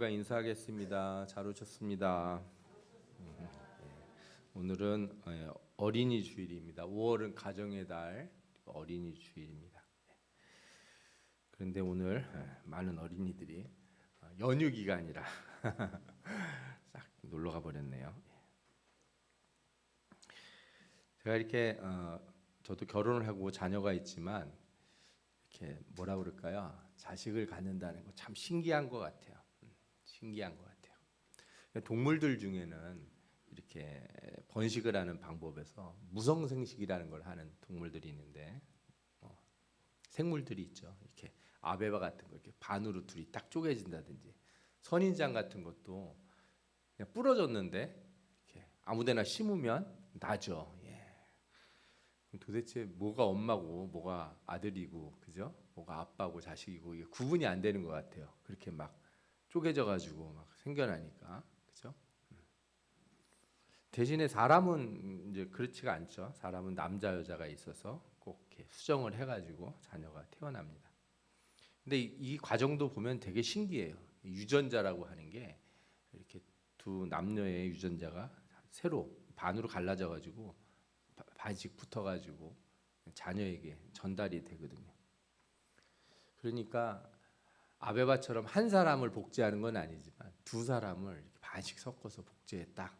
여러분들과 인사하겠습니다. 잘 오셨습니다. 오늘은 어린이 주일입니다. 5월은 가정의 달, 어린이 주일입니다. 그런데 오늘 많은 어린이들이 연휴 기간이라 싹 놀러 가 버렸네요. 제가 이렇게 저도 결혼을 하고 자녀가 있지만 이렇게 뭐라 그럴까요? 자식을 갖는다는 거 참 신기한 것 같아요. 신기한 것 같아요. 동물들 중에는 이렇게 번식을 하는 방법에서 무성생식이라는 걸 하는 동물들이 있는데 생물들이 있죠. 이렇게 아베바 같은 거 이렇게 반으로 둘이 딱 쪼개진다든지 선인장 같은 것도 그냥 부러졌는데 이렇게 아무데나 심으면 나죠. 예. 도대체 뭐가 엄마고 뭐가 아들이고 그죠? 뭐가 아빠고 자식이고 이게 구분이 안 되는 것 같아요. 그렇게 막 쪼개져 가지고 막 생겨나니까 그죠? 대신에 사람은 이제 그렇지가 않죠. 사람은 남자 여자가 있어서 꼭 이렇게 수정을 해가지고 자녀가 태어납니다. 근데 이 과정도 보면 되게 신기해요. 유전자라고 하는 게 이렇게 두 남녀의 유전자가 새로 반으로 갈라져 가지고 반씩 붙어 가지고 자녀에게 전달이 되거든요. 그러니까 아베바처럼 한 사람을 복제하는 건 아니지만 두 사람을 이렇게 반씩 섞어서 복제했다.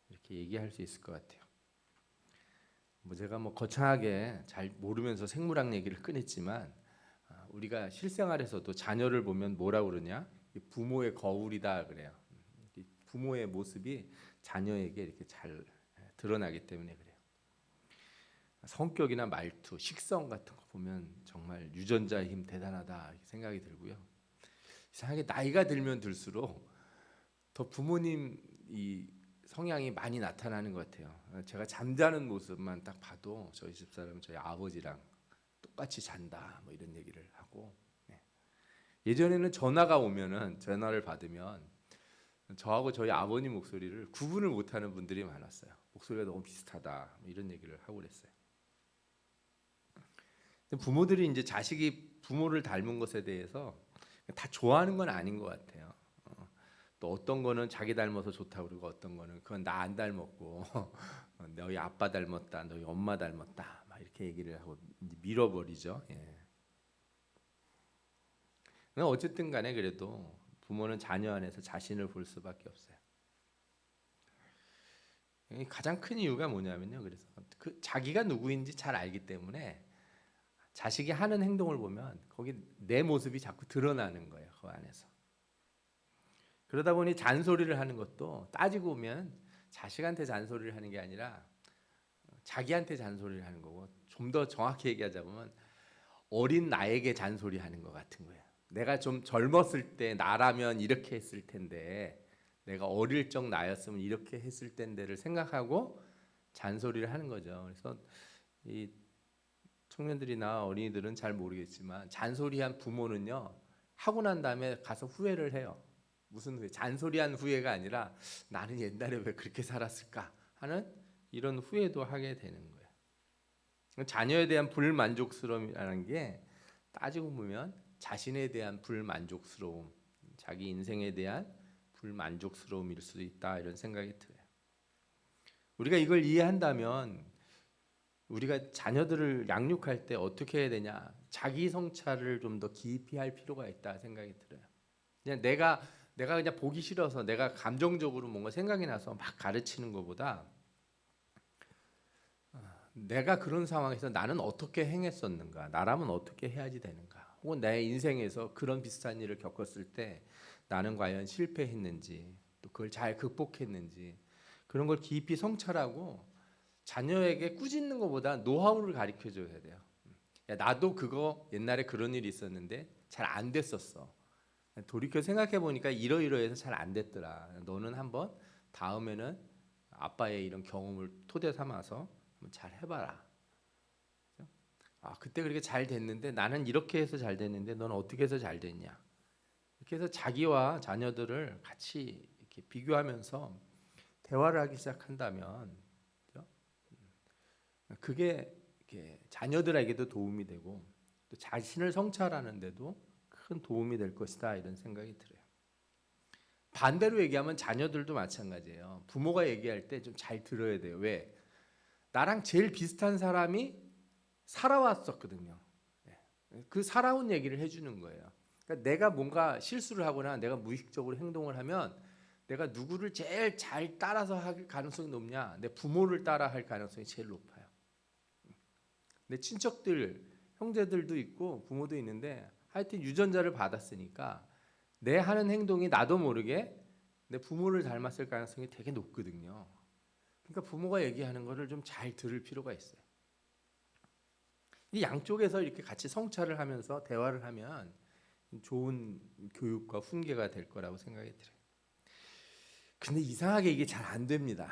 이렇게 얘기할 수 있을 것 같아요. 제가 거창하게 잘 모르면서 생물학 얘기를 꺼냈지만 우리가 실생활에서도 자녀를 보면 뭐라 그러냐? 부모의 거울이다 그래요. 부모의 모습이 자녀에게 이렇게 잘 드러나기 때문에 그래요. 성격이나 말투, 식성 같은 거 보면 정말 유전자의 힘 대단하다 이렇게 생각이 들고요. 이상하게 나이가 들면 들수록 더 부모님 이 성향이 많이 나타나는 것 같아요. 제가 잠자는 모습만 딱 봐도 저희 집사람은 저희 아버지랑 똑같이 잔다 뭐 이런 얘기를 하고 예전에는 전화가 오면은 전화를 받으면 저하고 저희 아버님 목소리를 구분을 못하는 분들이 많았어요. 목소리가 너무 비슷하다 뭐 이런 얘기를 하고 그랬어요. 부모들이 이제 자식이 부모를 닮은 것에 대해서 다 좋아하는 건 아닌 것 같아요. 또 어떤 거는 자기 닮아서 좋다고 그러고 어떤 거는 그건 나 안 닮았고 너희 아빠 닮았다, 너희 엄마 닮았다 막 이렇게 얘기를 하고 밀어버리죠. 예. 어쨌든 간에 그래도 부모는 자녀 안에서 자신을 볼 수밖에 없어요. 가장 큰 이유가 뭐냐면요. 그래서 자기가 누구인지 잘 알기 때문에 자식이 하는 행동을 보면 거기 내 모습이 자꾸 드러나는 거예요. 그 안에서. 그러다 보니 잔소리를 하는 것도 따지고 보면 자식한테 잔소리를 하는 게 아니라 자기한테 잔소리를 하는 거고 좀 더 정확히 얘기하자면 어린 나에게 잔소리하는 것 같은 거예요. 내가 좀 젊었을 때 나라면 이렇게 했을 텐데 내가 어릴 적 나였으면 이렇게 했을 텐데를 생각하고 잔소리를 하는 거죠. 그래서 이 청년들이나 어린이들은 잘 모르겠지만 잔소리한 부모는요 하고 난 다음에 가서 후회를 해요. 무슨 후회? 잔소리한 후회가 아니라 나는 옛날에 왜 그렇게 살았을까 하는 이런 후회도 하게 되는 거예요. 자녀에 대한 불만족스러움이라는 게 따지고 보면 자신에 대한 불만족스러움, 자기 인생에 대한 불만족스러움일 수도 있다 이런 생각이 들어요. 우리가 이걸 이해한다면 우리가 자녀들을 양육할 때 어떻게 해야 되냐? 자기 성찰을 좀 더 깊이 할 필요가 있다 생각이 들어요. 그냥 내가 그냥 보기 싫어서 내가 감정적으로 뭔가 생각이 나서 막 가르치는 것보다 내가 그런 상황에서 나는 어떻게 행했었는가? 나라면 어떻게 해야지 되는가? 혹은 내 인생에서 그런 비슷한 일을 겪었을 때 나는 과연 실패했는지 또 그걸 잘 극복했는지 그런 걸 깊이 성찰하고 자녀에게 꾸짖는 것보다 노하우를 가르쳐 줘야 돼요. 야, 나도 그거 옛날에 그런 일이 있었는데 잘 안 됐었어. 돌이켜 생각해 보니까 이러이러해서 잘 안 됐더라. 너는 한번 다음에는 아빠의 이런 경험을 토대 삼아서 한번 잘 해봐라. 아, 그때 그렇게 잘 됐는데 나는 이렇게 해서 잘 됐는데 너는 어떻게 해서 잘 됐냐? 이렇게 해서 자기와 자녀들을 같이 이렇게 비교하면서 대화를 하기 시작한다면 그게 이렇게 자녀들에게도 도움이 되고 또 자신을 성찰하는 데도 큰 도움이 될 것이다 이런 생각이 들어요. 반대로 얘기하면 자녀들도 마찬가지예요. 부모가 얘기할 때 좀 잘 들어야 돼요. 왜? 나랑 제일 비슷한 사람이 살아왔었거든요. 그 살아온 얘기를 해주는 거예요. 그러니까 내가 뭔가 실수를 하거나 내가 무의식적으로 행동을 하면 내가 누구를 제일 잘 따라서 할 가능성이 높냐? 내 부모를 따라 할 가능성이 제일 높아요. 내 친척들, 형제들도 있고 부모도 있는데 하여튼 유전자를 받았으니까 내 하는 행동이 나도 모르게 내 부모를 닮았을 가능성이 되게 높거든요. 그러니까 부모가 얘기하는 거를 좀 잘 들을 필요가 있어요. 이 양쪽에서 이렇게 같이 성찰을 하면서 대화를 하면 좋은 교육과 훈계가 될 거라고 생각이 들어요. 근데 이상하게 이게 잘 안 됩니다.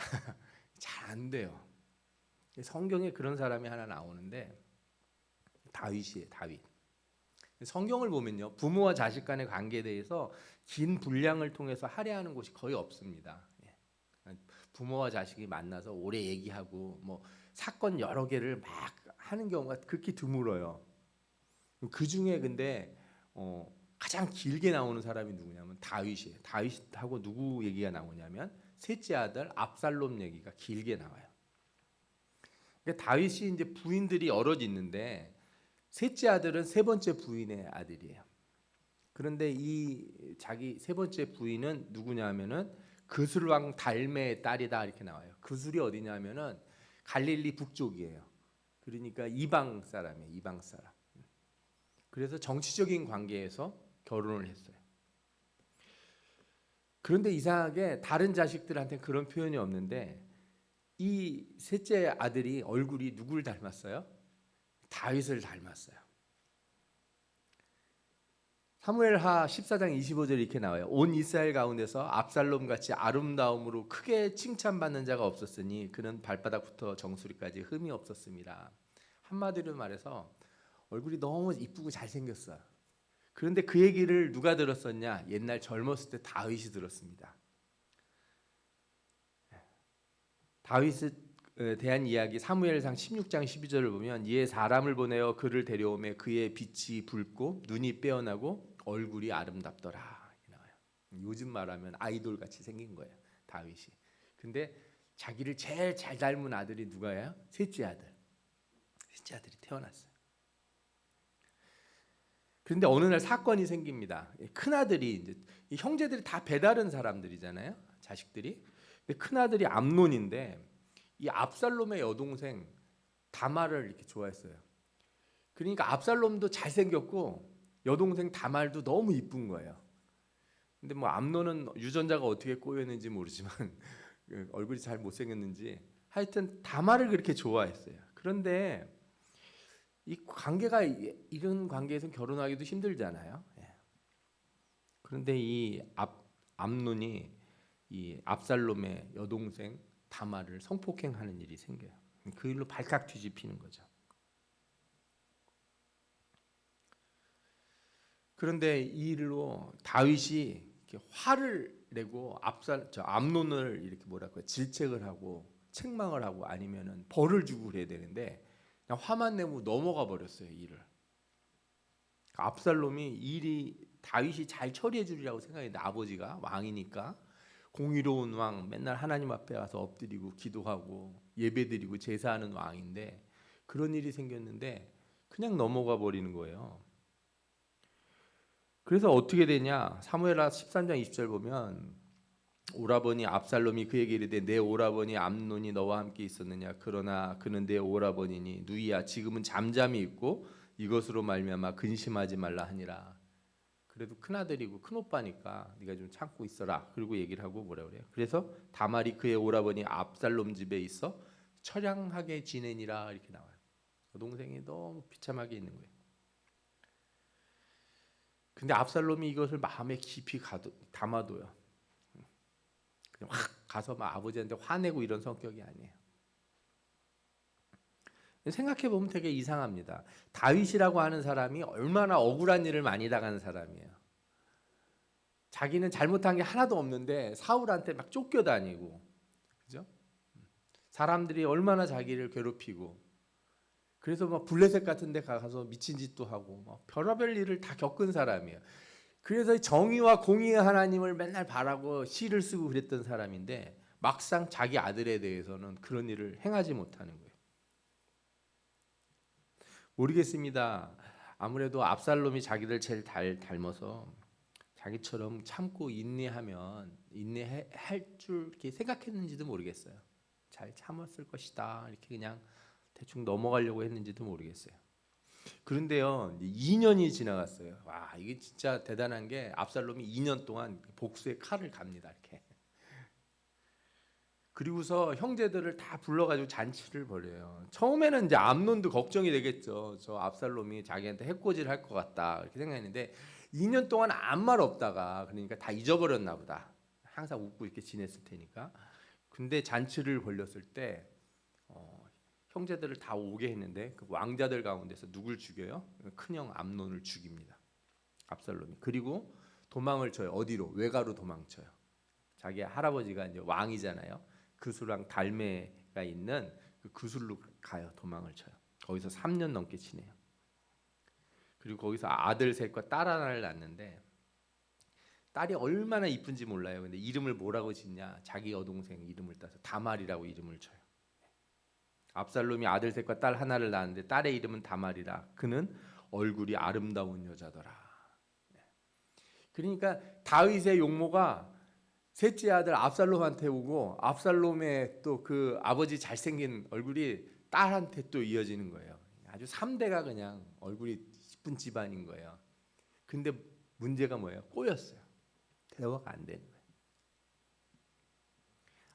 잘 안 돼요. 성경에 그런 사람이 하나 나오는데 다윗이에요. 다윗. 성경을 보면요, 부모와 자식 간의 관계에 대해서 긴 분량을 통해서 할애하는 곳이 거의 없습니다. 부모와 자식이 만나서 오래 얘기하고 뭐 사건 여러 개를 막 하는 경우가 극히 드물어요. 그 중에 근데 가장 길게 나오는 사람이 누구냐면 다윗이에요. 다윗하고 누구 얘기가 나오냐면 셋째 아들 압살롬 얘기가 길게 나와요. 그러니까 다윗이 이제 부인들이 여럿 있는데 셋째 아들은 세 번째 부인의 아들이에요. 그런데 이 자기 세 번째 부인은 누구냐면은 그술 왕 달메의 딸이다 이렇게 나와요. 그술이 어디냐면은 갈릴리 북쪽이에요. 그러니까 이방 사람이에요. 이방 사람. 그래서 정치적인 관계에서 결혼을 했어요. 그런데 이상하게 다른 자식들한테 그런 표현이 없는데 이 셋째 아들이 얼굴이 누굴 닮았어요? 다윗을 닮았어요. 사무엘하 14장 25절 이렇게 나와요. 온 이스라엘 가운데서 압살롬 같이 아름다움으로 크게 칭찬받는 자가 없었으니 그는 발바닥부터 정수리까지 흠이 없었습니다. 한마디로 말해서 얼굴이 너무 이쁘고 잘생겼어요. 그런데 그 얘기를 누가 들었었냐? 옛날 젊었을 때 다윗이 들었습니다. 다윗에 대한 이야기 사무엘상 16장 12절을 보면 이에 사람을 보내어 그를 데려오매 그의 빛이 붉고 눈이 빼어나고 얼굴이 아름답더라. 나와요. 요즘 말하면 아이돌 같이 생긴 거예요. 다윗이. 근데 자기를 제일 잘 닮은 아들이 누가예요? 셋째 아들. 셋째 아들이 태어났어요. 그런데 어느 날 사건이 생깁니다. 큰 아들이 이제 형제들이 다 배다른 사람들이잖아요. 자식들이. 근데 큰 아들이 암논인데 이 압살롬의 여동생 다말을 이렇게 좋아했어요. 그러니까 압살롬도 잘생겼고 여동생 다말도 너무 이쁜 거예요. 근데 뭐 암논은 유전자가 어떻게 꼬였는지 모르지만 얼굴이 잘 못생겼는지 하여튼 다말을 그렇게 좋아했어요. 그런데 이 관계가 이런 관계에서 결혼하기도 힘들잖아요. 그런데 이 암논이 이 압살롬의 여동생 다말을 성폭행하는 일이 생겨요. 그 일로 발칵 뒤집히는 거죠. 그런데 이 일로 다윗이 이렇게 화를 내고 암논을 이렇게 뭐랄까 질책을 하고 책망을 하고 아니면은 벌을 주고 그래야 되는데 그냥 화만 내고 넘어가 버렸어요 일을. 압살롬이 일이 다윗이 잘 처리해 주리라고 생각했는데 아버지가 왕이니까 공의로운 왕 맨날 하나님 앞에 가서 엎드리고 기도하고 예배드리고 제사하는 왕인데 그런 일이 생겼는데 그냥 넘어가 버리는 거예요. 그래서 어떻게 되냐? 사무엘하 13장 20절 보면 오라버니 압살롬이 그에게 이르되 내 오라버니 암논이 너와 함께 있었느냐? 그러나 그는 내 오라버니니 누이야 지금은 잠잠히 있고 이것으로 말미암아 근심하지 말라 하니라. 그래도 큰 아들이고 큰 오빠니까 네가 좀 참고 있어라. 그리고 얘기를 하고 뭐라 그래요? 그래서 다말이 그의 오라버니 압살롬 집에 있어 처량하게 지내니라 이렇게 나와요. 여동생이 너무 비참하게 있는 거예요. 근데 압살롬이 이것을 마음에 깊이 담아둬요. 그냥 확 가서 막 아버지한테 화내고 이런 성격이 아니에요. 생각해 보면 되게 이상합니다. 다윗이라고 하는 사람이 얼마나 억울한 일을 많이 당하는 사람이에요. 자기는 잘못한 게 하나도 없는데 사울한테 막 쫓겨다니고, 그죠? 사람들이 얼마나 자기를 괴롭히고, 그래서 막 블레셋 같은 데 가서 미친 짓도 하고, 막 별의별 일을 다 겪은 사람이에요. 그래서 정의와 공의의 하나님을 맨날 바라고 시를 쓰고 그랬던 사람인데 막상 자기 아들에 대해서는 그런 일을 행하지 못하는 거예요. 모르겠습니다. 아무래도 압살롬이 자기를 제일 닮아서 자기처럼 참고 인내하면 인내할 줄 이렇게 생각했는지도 모르겠어요. 잘 참았을 것이다 이렇게 그냥 대충 넘어가려고 했는지도 모르겠어요. 그런데요, 2년이 지나갔어요. 와, 이게 진짜 대단한 게 압살롬이 2년 동안 복수의 칼을 갑니다. 이렇게. 그리고서 형제들을 다 불러가지고 잔치를 벌여요. 처음에는 이제 암논도 걱정이 되겠죠. 저 압살롬이 자기한테 해코지를 할 것 같다 이렇게 생각했는데 2년 동안 아무 말 없다가 그러니까 다 잊어버렸나 보다. 항상 웃고 이렇게 지냈을 테니까. 근데 잔치를 벌렸을 때 형제들을 다 오게 했는데 그 왕자들 가운데서 누굴 죽여요? 큰형 암논을 죽입니다. 압살롬이. 그리고 도망을 쳐요. 어디로? 외가로 도망쳐요. 자기 할아버지가 이제 왕이잖아요. 그수랑 달매가 있는 그 그술로 가요. 도망을 쳐요. 거기서 3년 넘게 지내요. 그리고 거기서 아들 셋과 딸 하나를 낳는데 딸이 얼마나 이쁜지 몰라요. 근데 이름을 뭐라고 짓냐? 자기 여동생 이름을 따서 다말이라고 이름을 쳐요. 압살롬이 아들 셋과 딸 하나를 낳았는데 딸의 이름은 다말이라. 그는 얼굴이 아름다운 여자더라. 그러니까 다윗의 용모가 셋째 아들 압살롬한테 오고 압살롬의 또 그 아버지 잘생긴 얼굴이 딸한테 또 이어지는 거예요. 아주 3대가 그냥 얼굴이 이쁜 집안인 거예요. 근데 문제가 뭐예요? 꼬였어요. 대화가 안 되는 거예요.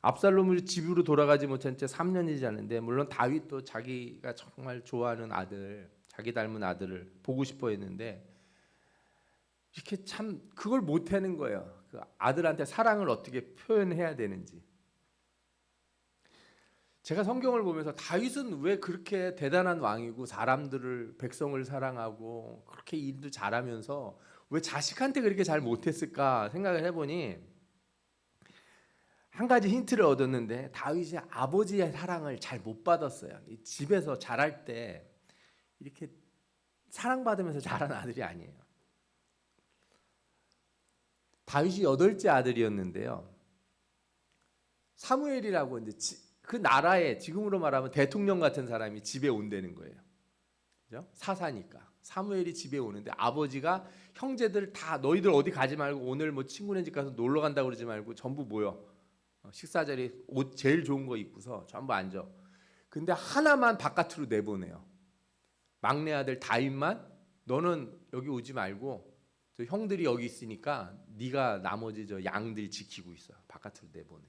압살롬을 집으로 돌아가지 못한 채 3년이 지났는데 물론 다윗도 자기가 정말 좋아하는 아들, 자기 닮은 아들을 보고 싶어 했는데 이렇게 참 그걸 못 하는 거예요. 그 아들한테 사랑을 어떻게 표현해야 되는지. 제가 성경을 보면서 다윗은 왜 그렇게 대단한 왕이고 사람들을 백성을 사랑하고 그렇게 일도 잘하면서 왜 자식한테 그렇게 잘 못했을까 생각을 해보니 한 가지 힌트를 얻었는데 다윗이 아버지의 사랑을 잘 못 받았어요. 집에서 자랄 때 이렇게 사랑받으면서 자란 아들이 아니에요. 다윗이 8째 아들이었는데요. 사무엘이라고 이제 그 나라에 지금으로 말하면 대통령 같은 사람이 집에 온다는 거예요. 그죠? 사사니까. 사무엘이 집에 오는데 아버지가 형제들 다 너희들 어디 가지 말고 오늘 뭐 친구네 집 가서 놀러 간다고 그러지 말고 전부 모여. 식사 자리에 옷 제일 좋은 거 입고서 전부 앉아. 근데 하나만 바깥으로 내보내요. 막내 아들 다윗만 너는 여기 오지 말고 저 형들이 여기 있으니까 네가 나머지 저 양들 지키고 있어. 바깥으로 내보내.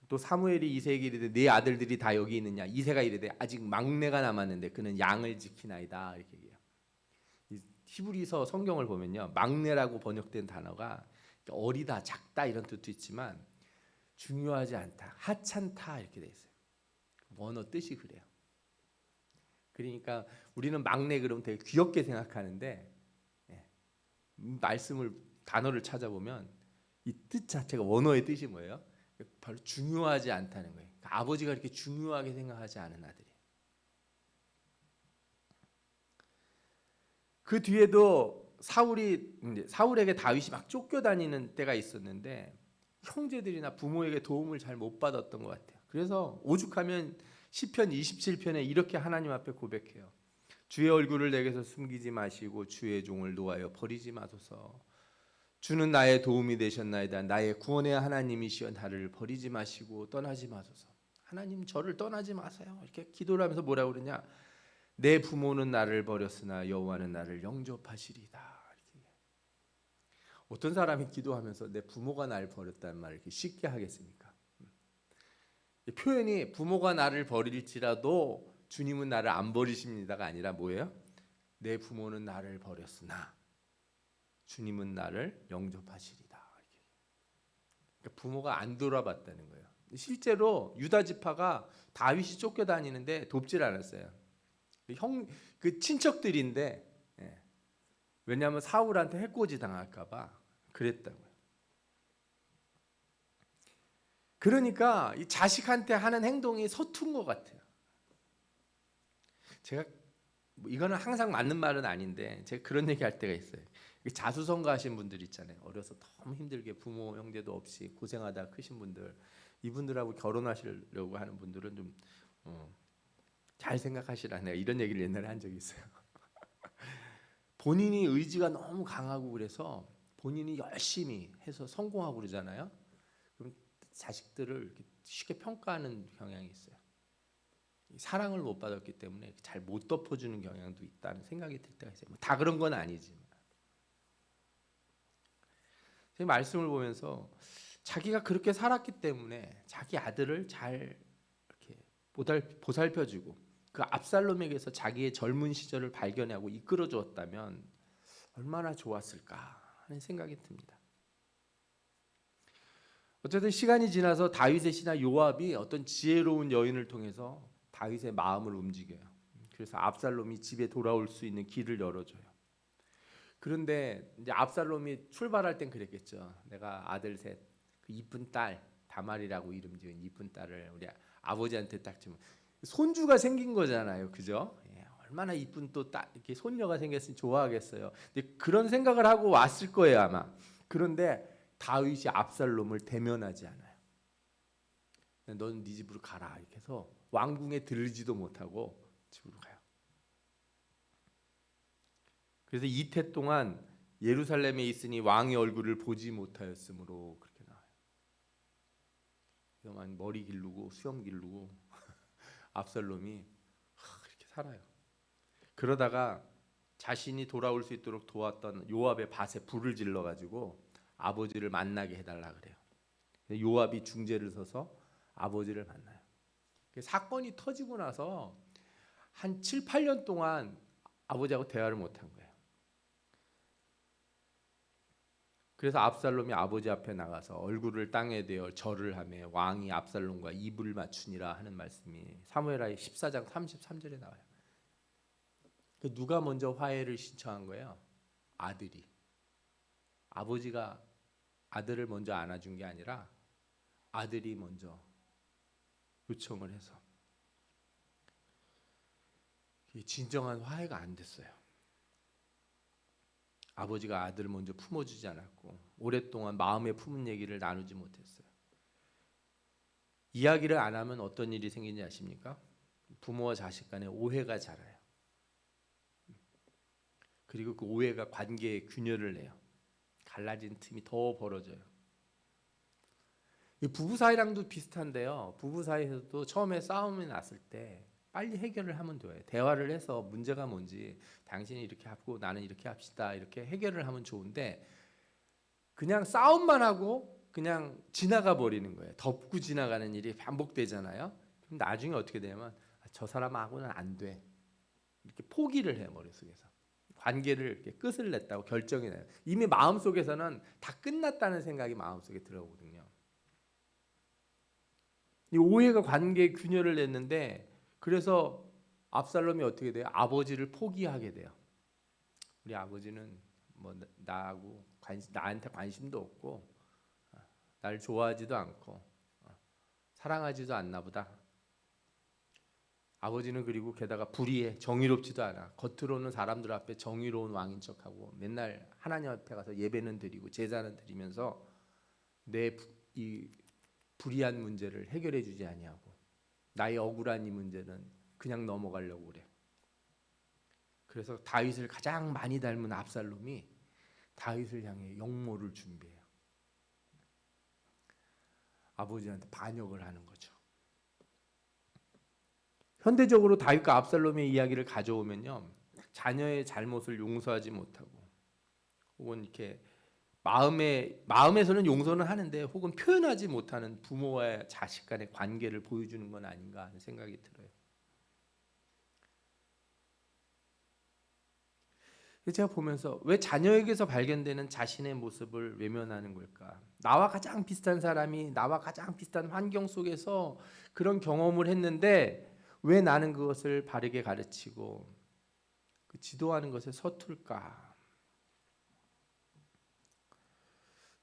또 사무엘이 이세에게 이르되 네 아들들이 다 여기 있느냐? 이세가 이르되 아직 막내가 남았는데 그는 양을 지키나이다. 이렇게 얘기해요. 히브리서 성경을 보면요. 막내라고 번역된 단어가 어리다, 작다 이런 뜻도 있지만 중요하지 않다, 하찮다 이렇게 돼 있어요. 원어 뜻이 그래요. 그러니까 우리는 막내 그러면 되게 귀엽게 생각하는데 말씀을 단어를 찾아보면 이 뜻 자체가 원어의 뜻이 뭐예요? 바로 중요하지 않다는 거예요. 그러니까 아버지가 이렇게 중요하게 생각하지 않은 아들이에요. 그 뒤에도 사울에게 다윗이 막 쫓겨다니는 때가 있었는데 형제들이나 부모에게 도움을 잘 못 받았던 것 같아요. 그래서 오죽하면 시편 27편에 이렇게 하나님 앞에 고백해요. 주의 얼굴을 내게서 숨기지 마시고 주의 종을 놓아여 버리지 마소서. 주는 나의 도움이 되셨나이다. 나의 구원의 하나님이시여 나를 버리지 마시고 떠나지 마소서. 하나님 저를 떠나지 마세요. 이렇게 기도를 하면서 뭐라고 그러냐? 내 부모는 나를 버렸으나 여호와는 나를 영접하시리다. 이렇게. 어떤 사람이 기도하면서 내 부모가 나를 버렸다는 말을 이렇게 쉽게 하겠습니까? 표현이 부모가 나를 버릴지라도 주님은 나를 안 버리십니다가 아니라 뭐예요? 내 부모는 나를 버렸으나 주님은 나를 영접하시리다. 그러니까 부모가 안 돌아봤다는 거예요. 실제로 유다 지파가 다윗이 쫓겨다니는데 돕질 않았어요. 그 친척들인데 왜냐하면 사울한테 해코지 당할까봐 그랬다고요. 그러니까 이 자식한테 하는 행동이 서툰 것 같아요. 제가 이거는 항상 맞는 말은 아닌데 제가 그런 얘기할 때가 있어요. 자수성가하신 분들 있잖아요. 어려서 너무 힘들게 부모 형제도 없이 고생하다 크신 분들, 이분들하고 결혼하시려고 하는 분들은 좀 잘 생각하시라. 내가 이런 얘기를 옛날에 한 적이 있어요. 본인이 의지가 너무 강하고 그래서 본인이 열심히 해서 성공하고 그러잖아요. 그럼 자식들을 이렇게 쉽게 평가하는 경향이 있어요. 사랑을 못 받았기 때문에 잘 못 덮어주는 경향도 있다는 생각이 들 때가 있어요. 다 그런 건 아니지만 제 말씀을 보면서 자기가 그렇게 살았기 때문에 자기 아들을 잘 이렇게 보살펴주고 그 압살롬에게서 자기의 젊은 시절을 발견하고 이끌어 주었다면 얼마나 좋았을까 하는 생각이 듭니다. 어쨌든 시간이 지나서 다윗의 신하 요압이 어떤 지혜로운 여인을 통해서 다윗의 마음을 움직여요. 그래서 압살롬이 집에 돌아올 수 있는 길을 열어줘요. 그런데 이제 압살롬이 출발할 땐 그랬겠죠. 내가 아들 셋, 그 이쁜 딸 다말이라고 이름 지은 이쁜 딸을 우리 아버지한테 딱 주면 손주가 생긴 거잖아요, 그죠? 예, 얼마나 이쁜 또 딸 이렇게 손녀가 생겼으니 좋아하겠어요. 근데 그런 생각을 하고 왔을 거예요 아마. 그런데 다윗이 압살롬을 대면하지 않아요. 너는 네 집으로 가라 이렇게 해서 왕궁에 들르지도 못하고 집으로 가요. 그래서 이태 동안 예루살렘에 있으니 왕의 얼굴을 보지 못하였으므로 그렇게 나와요. 그래서 머리 기르고 수염 기르고 압살롬이 이렇게 살아요. 그러다가 자신이 돌아올 수 있도록 도왔던 요압의 밭에 불을 질러 가지고 아버지를 만나게 해달라 그래요. 요압이 중재를 서서 아버지를 만나요. 사건이 터지고 나서 한 7, 8년 동안 아버지하고 대화를 못한 거예요. 그래서 압살롬이 아버지 앞에 나가서 얼굴을 땅에 대어 절을 하며 왕이 압살롬과 입을 맞추니라 하는 말씀이 사무엘하 14장 33절에 나와요. 누가 먼저 화해를 신청한 거예요? 아들이. 아버지가 아들을 먼저 안아준 게 아니라 아들이 먼저 요청을 해서 진정한 화해가 안 됐어요. 아버지가 아들을 먼저 품어주지 않았고 오랫동안 마음에 품은 얘기를 나누지 못했어요. 이야기를 안 하면 어떤 일이 생기는지 아십니까? 부모와 자식 간에 오해가 자라요. 그리고 그 오해가 관계에 균열을 내요. 갈라진 틈이 더 벌어져요. 부부 사이랑도 비슷한데요. 부부 사이에서도 처음에 싸움이 났을 때 빨리 해결을 하면 돼요. 대화를 해서 문제가 뭔지 당신이 이렇게 하고 나는 이렇게 합시다. 이렇게 해결을 하면 좋은데 그냥 싸움만 하고 그냥 지나가 버리는 거예요. 덮고 지나가는 일이 반복되잖아요. 그럼 나중에 어떻게 되냐면 저 사람하고는 안 돼. 이렇게 포기를 해요. 머릿속에서. 관계를 이렇게 끝을 냈다고 결정이 나요. 이미 마음속에서는 다 끝났다는 생각이 마음속에 들어오거든요. 이 오해가 관계에 균열을 냈는데 그래서 압살롬이 어떻게 돼요? 아버지를 포기하게 돼요. 우리 아버지는 뭐 나한테 관심도 없고 날 좋아하지도 않고 사랑하지도 않나 보다. 아버지는 그리고 게다가 불의해 정의롭지도 않아. 겉으로는 사람들 앞에 정의로운 왕인 척하고 맨날 하나님 앞에 가서 예배는 드리고 제사는 드리면서 내 이 불의한 문제를 해결해 주지 아니하고 나의 억울한 이 문제는 그냥 넘어가려고 그래. 그래서 다윗을 가장 많이 닮은 압살롬이 다윗을 향해 역모를 준비해요. 아버지한테 반역을 하는 거죠. 현대적으로 다윗과 압살롬의 이야기를 가져오면요, 자녀의 잘못을 용서하지 못하고, 혹은 이렇게 마음에서는 용서는 하는데, 혹은 표현하지 못하는 부모와 자식 간의 관계를 보여주는 건 아닌가 하는 생각이 들어요. 제가 보면서 왜 자녀에게서 발견되는 자신의 모습을 외면하는 걸까? 나와 가장 비슷한 사람이 나와 가장 비슷한 환경 속에서 그런 경험을 했는데 왜 나는 그것을 바르게 가르치고 그 지도하는 것에 서툴까?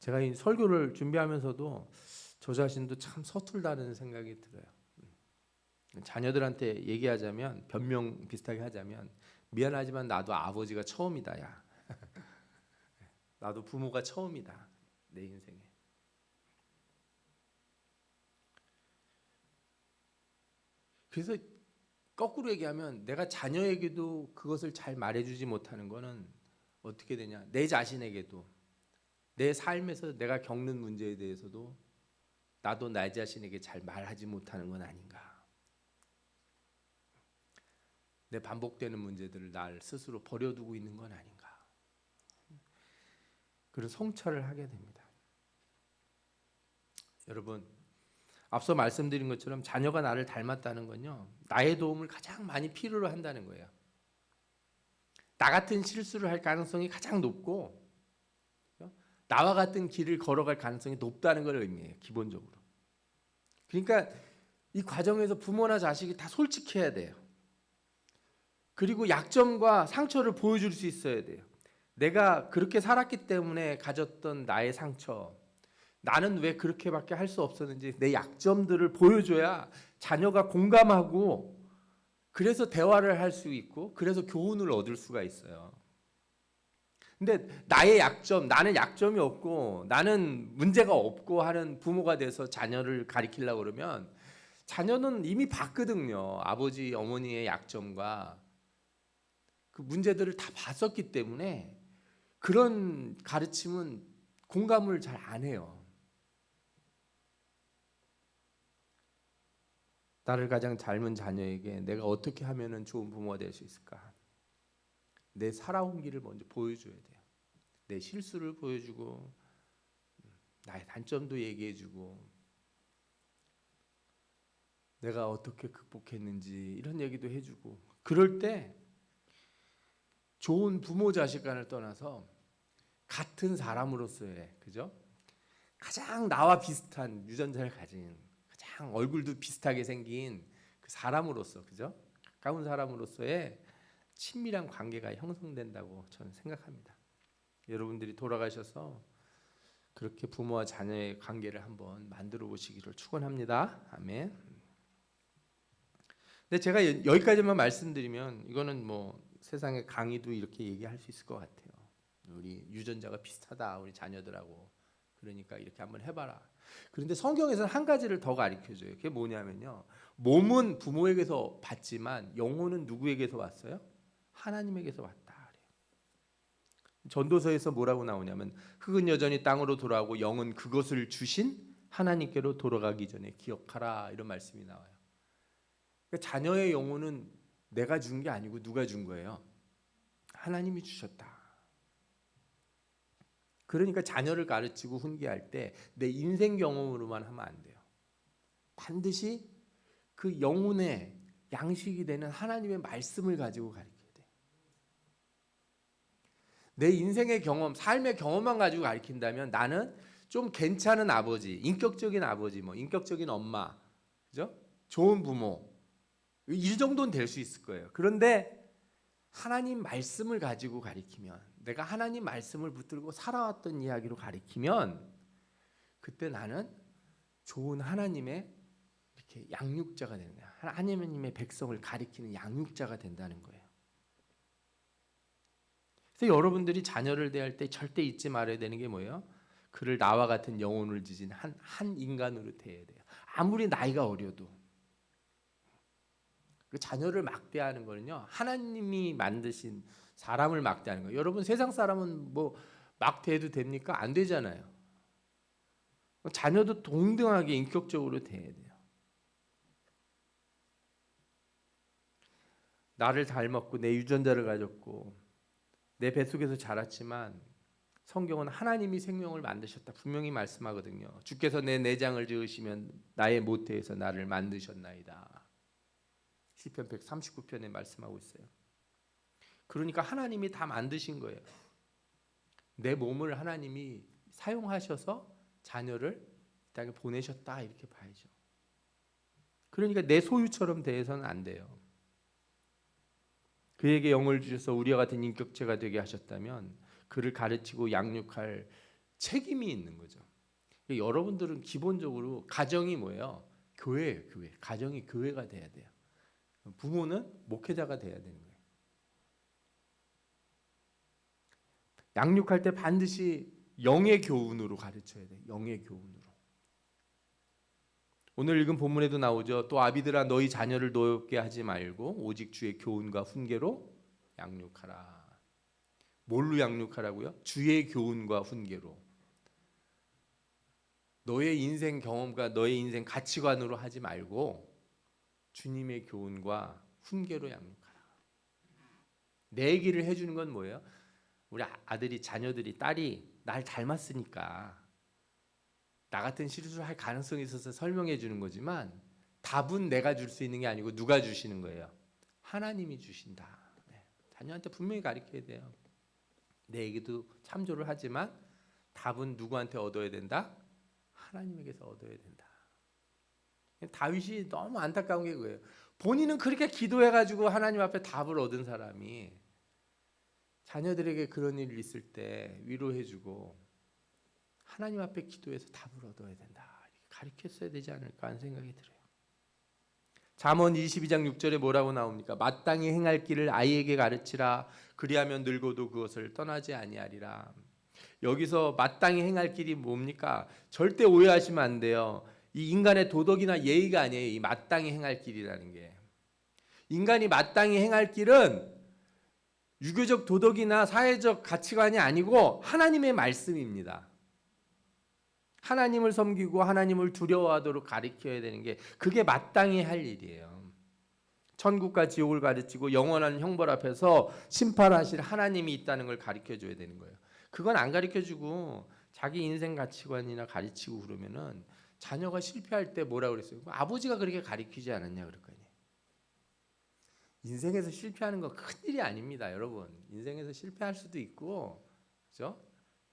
제가 이 설교를 준비하면서도 저 자신도 참 서툴다는 생각이 들어요. 자녀들한테 얘기하자면 변명 비슷하게 하자면 미안하지만 나도 아버지가 처음이다 야. 나도 부모가 처음이다. 내 인생에. 그래서 거꾸로 얘기하면 내가 자녀에게도 그것을 잘 말해주지 못하는 거는 어떻게 되냐? 내 자신에게도 내 삶에서 내가 겪는 문제에 대해서도 나도 나 자신에게 잘 말하지 못하는 건 아닌가? 내 반복되는 문제들을 날 스스로 버려두고 있는 건 아닌가? 그런 성찰을 하게 됩니다. 여러분, 앞서 말씀드린 것처럼 자녀가 나를 닮았다는 건요, 나의 도움을 가장 많이 필요로 한다는 거예요. 나 같은 실수를 할 가능성이 가장 높고 나와 같은 길을 걸어갈 가능성이 높다는 걸 의미해요. 기본적으로. 그러니까 이 과정에서 부모나 자식이 다 솔직해야 돼요. 그리고 약점과 상처를 보여줄 수 있어야 돼요. 내가 그렇게 살았기 때문에 가졌던 나의 상처, 나는 왜 그렇게밖에 할 수 없었는지 내 약점들을 보여줘야 자녀가 공감하고 그래서 대화를 할 수 있고 그래서 교훈을 얻을 수가 있어요. 근데 나의 약점, 나는 약점이 없고 나는 문제가 없고 하는 부모가 돼서 자녀를 가리키려고 그러면 자녀는 이미 봤거든요. 아버지, 어머니의 약점과 그 문제들을 다 봤었기 때문에 그런 가르침은 공감을 잘 안 해요. 나를 가장 닮은 자녀에게 내가 어떻게 하면 좋은 부모가 될 수 있을까? 내 살아온 길을 먼저 보여줘야 돼요. 내 실수를 보여주고 나의 단점도 얘기해주고 내가 어떻게 극복했는지 이런 얘기도 해주고 그럴 때 좋은 부모 자식 간을 떠나서 같은 사람으로서의 그죠? 가장 나와 비슷한 유전자를 가진 가장 얼굴도 비슷하게 생긴 그 사람으로서 그죠? 가까운 사람으로서의 친밀한 관계가 형성된다고 저는 생각합니다. 여러분들이 돌아가셔서 그렇게 부모와 자녀의 관계를 한번 만들어 보시기를 축원합니다. 아멘. 근데 제가 여기까지만 말씀드리면 이거는 뭐 세상의 강의도 이렇게 얘기할 수 있을 것 같아요. 우리 유전자가 비슷하다 우리 자녀들하고 그러니까 이렇게 한번 해봐라. 그런데 성경에서는 한 가지를 더 가르쳐줘요. 그게 뭐냐면요. 몸은 부모에게서 받지만 영혼은 누구에게서 왔어요? 하나님에게서 왔다. 전도서에서 뭐라고 나오냐면 흙은 여전히 땅으로 돌아오고 영은 그것을 주신 하나님께로 돌아가기 전에 기억하라 이런 말씀이 나와요. 그러니까 자녀의 영혼은 내가 준 게 아니고 누가 준 거예요? 하나님이 주셨다. 그러니까 자녀를 가르치고 훈계할 때 내 인생 경험으로만 하면 안 돼요. 반드시 그 영혼의 양식이 되는 하나님의 말씀을 가지고 가르쳐야 돼요. 내 인생의 경험, 삶의 경험만 가지고 가르친다면 나는 좀 괜찮은 아버지, 인격적인 아버지, 뭐 인격적인 엄마, 그죠? 좋은 부모 이 정도는 될 수 있을 거예요. 그런데 하나님 말씀을 가지고 가르치면 내가 하나님 말씀을 붙들고 살아왔던 이야기로 가르치면 그때 나는 좋은 하나님의 이렇게 양육자가 되는 거야. 하나님의 백성을 가리키는 양육자가 된다는 거예요. 그래서 여러분들이 자녀를 대할 때 절대 잊지 말아야 되는 게 뭐예요? 그를 나와 같은 영혼을 지닌 한 인간으로 대해야 돼요. 아무리 나이가 어려도 그 자녀를 막대하는 거는요. 하나님이 만드신 사람을 막대하는 거예요. 여러분 세상 사람은 뭐 막대해도 됩니까? 안 되잖아요. 자녀도 동등하게 인격적으로 대해야 돼요. 나를 닮았고 내 유전자를 가졌고 내 뱃속에서 자랐지만 성경은 하나님이 생명을 만드셨다 분명히 말씀하거든요. 주께서 내 내장을 지으시면 나의 모태에서 나를 만드셨나이다. 시편 139편에 말씀하고 있어요. 그러니까 하나님이 다 만드신 거예요. 내 몸을 하나님이 사용하셔서 자녀를 이 땅에 보내셨다 이렇게 봐야죠. 그러니까 내 소유처럼 대해서는 안 돼요. 그에게 영을 주셔서 우리와 같은 인격체가 되게 하셨다면 그를 가르치고 양육할 책임이 있는 거죠. 여러분들은 기본적으로 가정이 뭐예요? 교회예요, 교회. 가정이 교회가 돼야 돼요. 부모는 목회자가 돼야 되는 거예요. 양육할 때 반드시 영의 교훈으로 가르쳐야 돼. 영의 교훈으로. 오늘 읽은 본문에도 나오죠. 또 아비들아 너희 자녀를 노엽게 하지 말고 오직 주의 교훈과 훈계로 양육하라. 뭘로 양육하라고요? 주의 교훈과 훈계로. 너의 인생 경험과 너의 인생 가치관으로 하지 말고 주님의 교훈과 훈계로 양육하라. 내 얘기를 해주는 건 뭐예요? 우리 아들이, 자녀들이, 딸이 날 닮았으니까 나 같은 실수를 할 가능성이 있어서 설명해 주는 거지만 답은 내가 줄 수 있는 게 아니고 누가 주시는 거예요? 하나님이 주신다. 네. 자녀한테 분명히 가르쳐야 돼요. 내 얘기도 참조를 하지만 답은 누구한테 얻어야 된다? 하나님에게서 얻어야 된다. 다윗이 너무 안타까운 게 그거예요. 본인은 그렇게 기도해가지고 하나님 앞에 답을 얻은 사람이 자녀들에게 그런 일이 있을 때 위로해주고 하나님 앞에 기도해서 답을 얻어야 된다. 이렇게 가르쳤어야 되지 않을까 하는 생각이 들어요. 잠언 22장 6절에 뭐라고 나옵니까? 마땅히 행할 길을 아이에게 가르치라. 그리하면 늙어도 그것을 떠나지 아니하리라. 여기서 마땅히 행할 길이 뭡니까? 절대 오해하시면 안 돼요. 이 인간의 도덕이나 예의가 아니에요. 이 마땅히 행할 길이라는 게. 인간이 마땅히 행할 길은 유교적 도덕이나 사회적 가치관이 아니고 하나님의 말씀입니다. 하나님을 섬기고 하나님을 두려워하도록 가르쳐야 되는 게 그게 마땅히 할 일이에요. 천국과 지옥을 가르치고 영원한 형벌 앞에서 심판하실 하나님이 있다는 걸 가르쳐줘야 되는 거예요. 그건 안 가르쳐주고 자기 인생 가치관이나 가르치고 그러면은 자녀가 실패할 때 뭐라 그랬어요? 아버지가 그렇게 가르치지 않았냐 그럴 거 아니에요. 인생에서 실패하는 거 큰일이 아닙니다, 여러분. 인생에서 실패할 수도 있고, 그죠?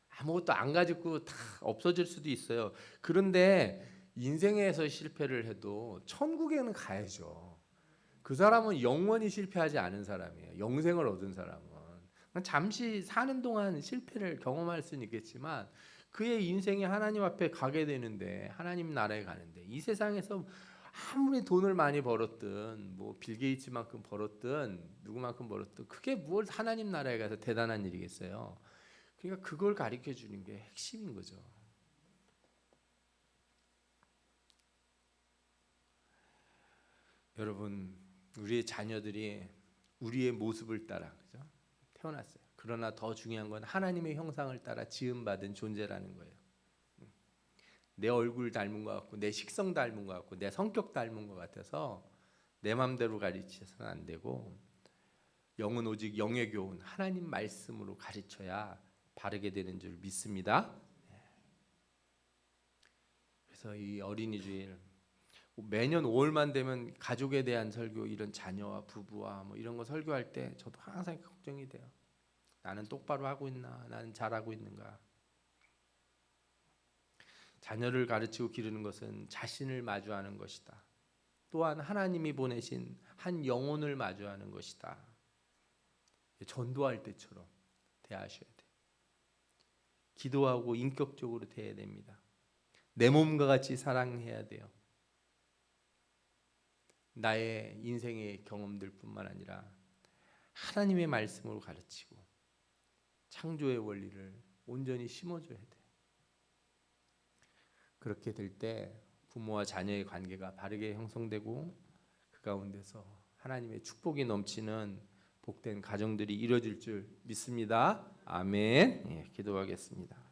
아무것도 안 가지고 다 없어질 수도 있어요. 그런데 인생에서 실패를 해도 천국에는 가야죠. 그 사람은 영원히 실패하지 않은 사람이에요. 영생을 얻은 사람은. 잠시 사는 동안 실패를 경험할 수는 있겠지만 그의 인생이 하나님 앞에 가게 되는데, 하나님 나라에 가는데, 이 세상에서 아무리 돈을 많이 벌었든 뭐 빌 게이츠만큼 벌었든 누구만큼 벌었든 그게 뭘 하나님 나라에 가서 대단한 일이겠어요. 그러니까 그걸 가르쳐 주는 게 핵심인 거죠. 여러분, 우리의 자녀들이 우리의 모습을 따라, 그죠? 태어났어요. 그러나 더 중요한 건 하나님의 형상을 따라 지음받은 존재라는 거예요. 내 얼굴 닮은 것 같고 내 식성 닮은 것 같고 내 성격 닮은 것 같아서 내 맘대로 가르치서는 안 되고, 영은 오직 영의 교훈, 하나님 말씀으로 가르쳐야 바르게 되는 줄 믿습니다. 그래서 이 어린이 주일 매년 5월만 되면 가족에 대한 설교, 이런 자녀와 부부와 뭐 이런 거 설교할 때 저도 항상 걱정이 돼요. 나는 똑바로 하고 있나? 나는 잘하고 있는가? 자녀를 가르치고 기르는 것은 자신을 마주하는 것이다. 또한 하나님이 보내신 한 영혼을 마주하는 것이다. 전도할 때처럼 대하셔야 돼요. 기도하고 인격적으로 대해야 됩니다. 내 몸과 같이 사랑해야 돼요. 나의 인생의 경험들 뿐만 아니라 하나님의 말씀으로 가르치고 창조의 원리를 온전히 심어줘야 돼요. 그렇게 될 때 부모와 자녀의 관계가 바르게 형성되고 그 가운데서 하나님의 축복이 넘치는 복된 가정들이 이루어질 줄 믿습니다. 아멘. 예, 기도하겠습니다.